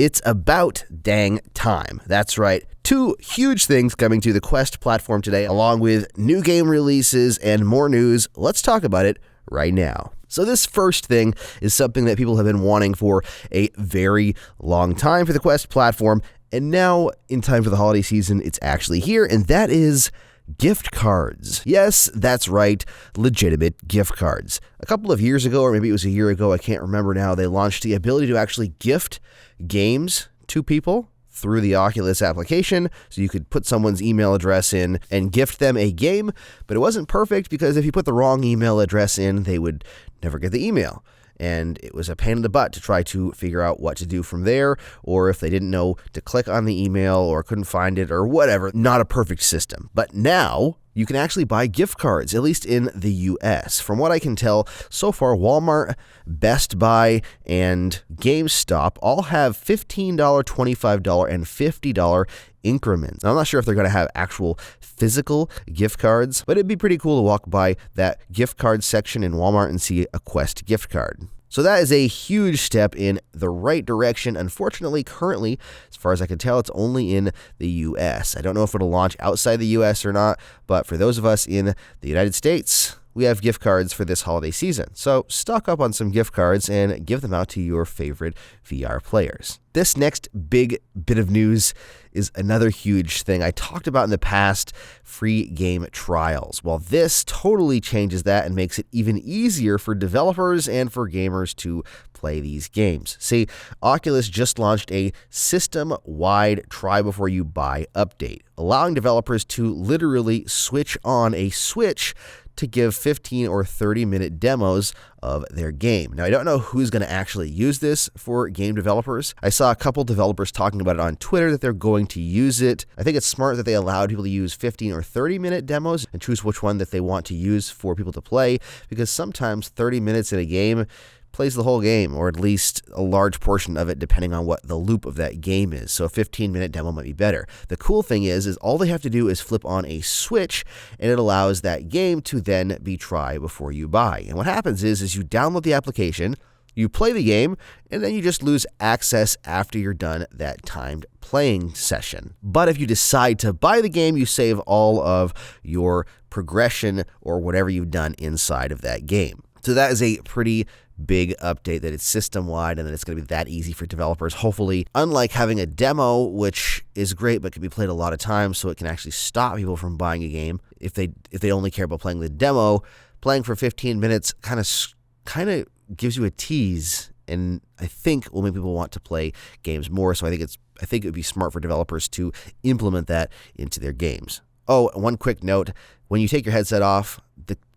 It's about dang time. That's right. Two huge things coming to the Quest platform today, along with new game releases and more news. Let's talk about it right now. So this first thing is something that people have been wanting for a very long time for the Quest platform, and now in time for the holiday season, it's actually here, and that is gift cards. Yes, that's right, legitimate gift cards. A couple of years ago, or maybe it was a year ago, I can't remember now, they launched the ability to actually gift games to people through the Oculus application, so you could put someone's email address in and gift them a game, but it wasn't perfect because if you put the wrong email address in, they would never get the email. And it was a pain in the butt to try to figure out what to do from there, or if they didn't know to click on the email or couldn't find it or whatever. Not a perfect system. But now you can actually buy gift cards, at least in the US. From what I can tell, so far, Walmart, Best Buy, and GameStop all have $15, $25, and $50 increments. Now, I'm not sure if they're going to have actual physical gift cards, but it'd be pretty cool to walk by that gift card section in Walmart and see a Quest gift card. So that is a huge step in the right direction. Unfortunately, currently, as far as I can tell, it's only in the US. I don't know if it'll launch outside the US or not, but for those of us in the United States, we have gift cards for this holiday season. So stock up on some gift cards and give them out to your favorite VR players. This next big bit of news is another huge thing. I talked about in the past free game trials. Well, this totally changes that and makes it even easier for developers and for gamers to play these games. See, Oculus just launched a system-wide try before you buy update, allowing developers to literally switch on a switch to give 15 or 30-minute demos of their game. Now, I don't know who's going to actually use this for game developers. I saw a couple developers talking about it on Twitter that they're going to use it. I think it's smart that they allowed people to use 15 or 30-minute demos and choose which one that they want to use for people to play, because sometimes 30 minutes in a game plays the whole game, or at least a large portion of it, depending on what the loop of that game is. So a 15-minute demo might be better. The cool thing is all they have to do is flip on a switch, and it allows that game to then be try before you buy. And what happens is you download the application, you play the game, and then you just lose access after you're done that timed playing session. But if you decide to buy the game, you save all of your progression or whatever you've done inside of that game. So that is a pretty big update, that it's system-wide and that it's going to be that easy for developers, hopefully. Unlike having a demo, which is great but can be played a lot of times, so it can actually stop people from buying a game if they only care about playing the demo. Playing for 15 minutes kind of gives you a tease, and I think will make people want to play games more. So I think it would be smart for developers to implement that into their games. Oh, one quick note: when you take your headset off,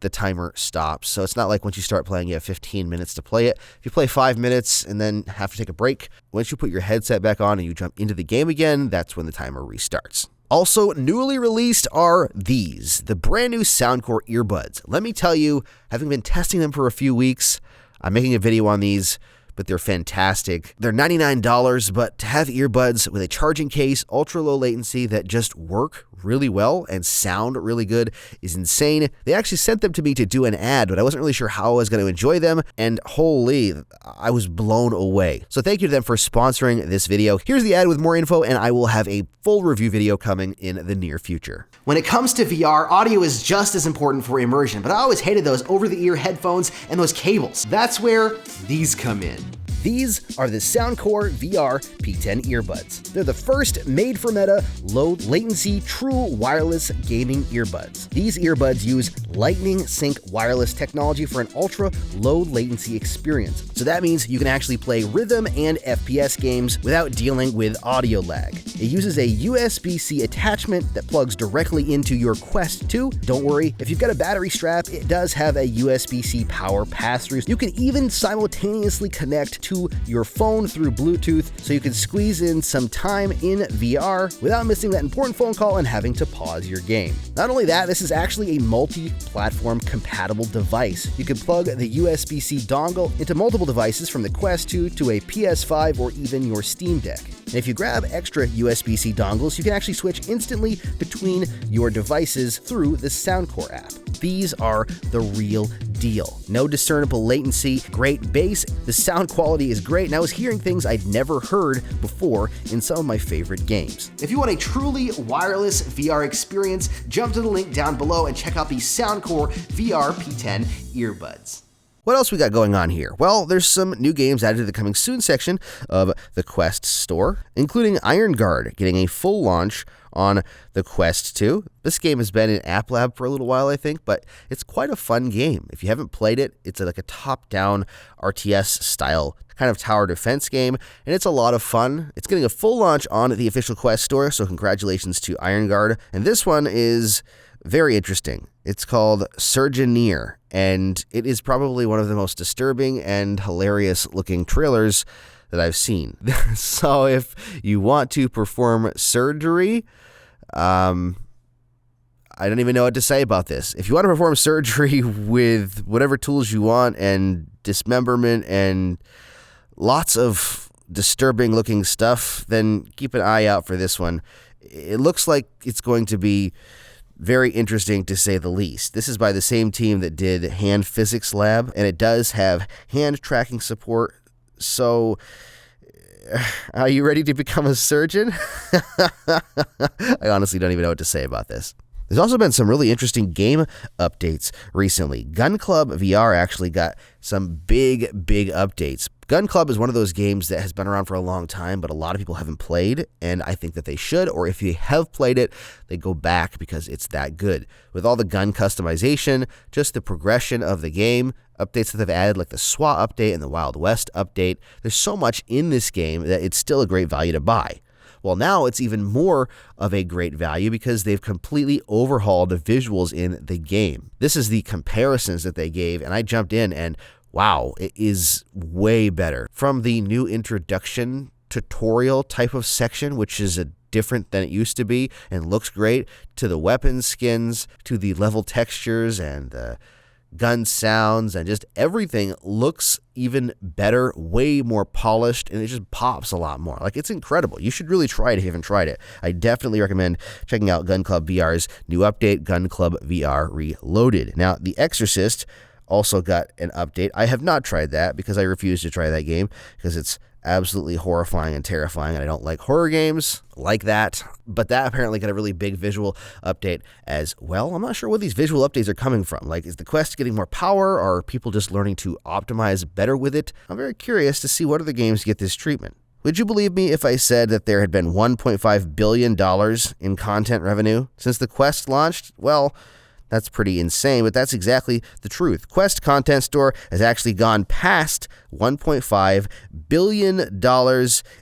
the timer stops. So it's not like once you start playing, you have 15 minutes to play it. If you play 5 minutes and then have to take a break, once you put your headset back on and you jump into the game again, that's when the timer restarts. Also, newly released are these, the brand new soundcore earbuds. Let me tell you, having been testing them for a few weeks, I'm making a video on these, but they're fantastic. They're $99, but to have earbuds with a charging case, ultra low latency that just work really well and sound really good is insane. They actually sent them to me to do an ad, but I wasn't really sure how I was going to enjoy them, and holy, I was blown away. So thank you to them for sponsoring this video. Here's the ad with more info, and I will have a full review video coming in the near future. When it comes to VR, audio is just as important for immersion, but I always hated those over-the-ear headphones and those cables. That's where these come in. These are the Soundcore VR P10 earbuds. They're the first made-for-Meta, low-latency, true wireless gaming earbuds. These earbuds use Lightning Sync wireless technology for an ultra-low-latency experience. So that means you can actually play rhythm and FPS games without dealing with audio lag. It uses a USB-C attachment that plugs directly into your Quest 2. Don't worry, if you've got a battery strap, it does have a USB-C power pass-through. You can even simultaneously connect to your phone through Bluetooth, so you can squeeze in some time in VR without missing that important phone call and having to pause your game. Not only that, this is actually a multi-platform compatible device. You can plug the USB-C dongle into multiple devices, from the Quest 2 to a PS5 or even your Steam Deck. And if you grab extra USB-C dongles, you can actually switch instantly between your devices through the Soundcore app. These are the real deal. No discernible latency, great bass, the sound quality is great, and I was hearing things I'd never heard before in some of my favorite games. If you want a truly wireless VR experience, jump to the link down below and check out the Soundcore VR P10 earbuds. What else we got going on here? Well, there's some new games added to the coming soon section of the Quest store, including Iron Guard getting a full launch on the Quest 2. This game has been in App Lab for a little while, I think, but it's quite a fun game. If you haven't played it, it's like a top-down RTS style kind of tower defense game, and it's a lot of fun. It's getting a full launch on the official Quest store, so congratulations to Iron Guard. And this one is very interesting. It's called Surgeoneer, and it is probably one of the most disturbing and hilarious looking trailers that I've seen. So if you want to perform surgery, I don't even know what to say about this. If you want to perform surgery with whatever tools you want and dismemberment and lots of disturbing looking stuff, then keep an eye out for this one. It looks like it's going to be very interesting, to say the least. This is by the same team that did Hand Physics Lab, and it does have hand tracking support. So, are you ready to become a surgeon? I honestly don't even know what to say about this. There's also been some really interesting game updates recently. Gun Club VR actually got some big updates. Gun Club is one of those games that has been around for a long time, but a lot of people haven't played, and I think that they should, or if you have played it, they go back because it's that good. With all the gun customization, just the progression of the game, updates that they've added like the SWAT update and the Wild West update, there's so much in this game that it's still a great value to buy. Well, now it's even more of a great value because they've completely overhauled the visuals in the game. This is the comparisons that they gave, and I jumped in and wow, it is way better. From the new introduction tutorial type of section, which is different than it used to be and looks great, to the weapon skins, to the level textures and the gun sounds, and just everything looks even better, way more polished, and it just pops a lot more. Like, it's incredible. You should really try it if you haven't tried it. I definitely recommend checking out Gun Club VR's new update, Gun Club VR Reloaded. Now, The Exorcist also got an update. I have not tried that because I refuse to try that game because it's absolutely horrifying and terrifying, and I don't like horror games like that. But that apparently got a really big visual update as well. I'm not sure where these visual updates are coming from. Like, is the Quest getting more power, or are people just learning to optimize better with it? I'm very curious to see what other games get this treatment. Would you believe me if I said that there had been $1.5 billion in content revenue since the Quest launched? Well, that's pretty insane, but that's exactly the truth. Quest Content Store has actually gone past $1.5 billion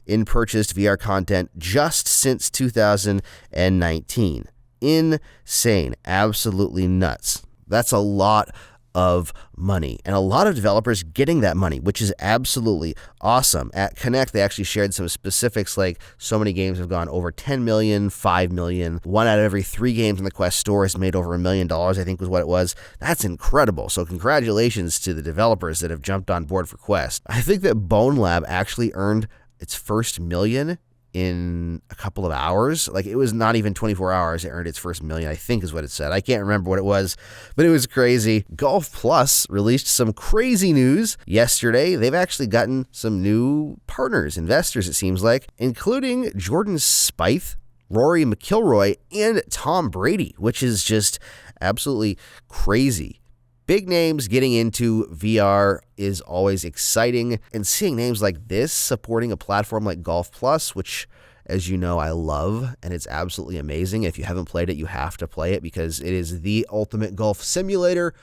in purchased VR content just since 2019. Insane. Absolutely nuts. That's a lot of money, and a lot of developers getting that money, which is absolutely awesome. At Connect, they actually shared some specifics, like so many games have gone over 10 million, 5 million. 1 out of every 3 games in the Quest store has made over $1 million, I think was what it was. That's incredible. So congratulations to the developers that have jumped on board for Quest. I think that Bone Lab actually earned its first million in a couple of hours. Like, it was not even 24 hours it earned its first million, I think is what it said. I can't remember what it was, but it was crazy. Golf Plus released some crazy news yesterday. They've actually gotten some new partners, investors, it seems like, including Jordan Spieth, Rory McIlroy, and Tom Brady, which is just absolutely crazy. Big names getting into VR is always exciting, and seeing names like this supporting a platform like Golf Plus, which, as you know, I love, and it's absolutely amazing. If you haven't played it, you have to play it because it is the ultimate golf simulator,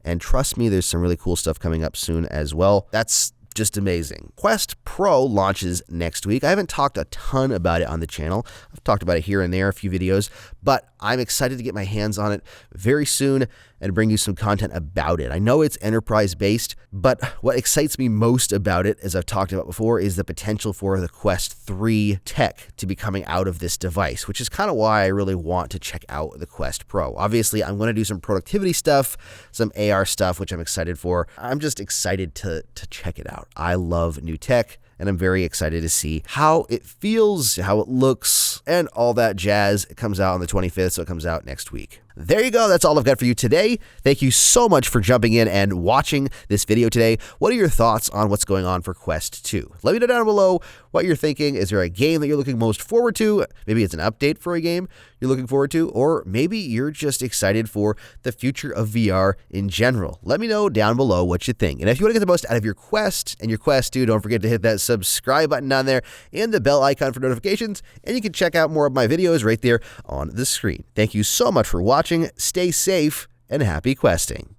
and trust me, there's some really cool stuff coming up soon as well. That's just amazing. Quest Pro launches next week. I haven't talked a ton about it on the channel. I've talked about it here and there, a few videos, but I'm excited to get my hands on it very soon and bring you some content about it. I know it's enterprise-based, but what excites me most about it, as I've talked about before, is the potential for the Quest 3 tech to be coming out of this device, which is kind of why I really want to check out the Quest Pro. Obviously, I'm going to do some productivity stuff, some AR stuff, which I'm excited for. I'm just excited to check it out. I love new tech, and I'm very excited to see how it feels, how it looks, and all that jazz. It comes out on the 25th, so it comes out next week. There you go. That's all I've got for you today. Thank you so much for jumping in and watching this video today. What are your thoughts on what's going on for Quest 2? Let me know down below what you're thinking. Is there a game that you're looking most forward to? Maybe it's an update for a game you're looking forward to, or maybe you're just excited for the future of VR in general. Let me know down below what you think. And if you want to get the most out of your Quest and your Quest 2, don't forget to hit that subscribe button down there and the bell icon for notifications, and you can check out more of my videos right there on the screen. Thank you so much for watching. Stay safe and happy questing.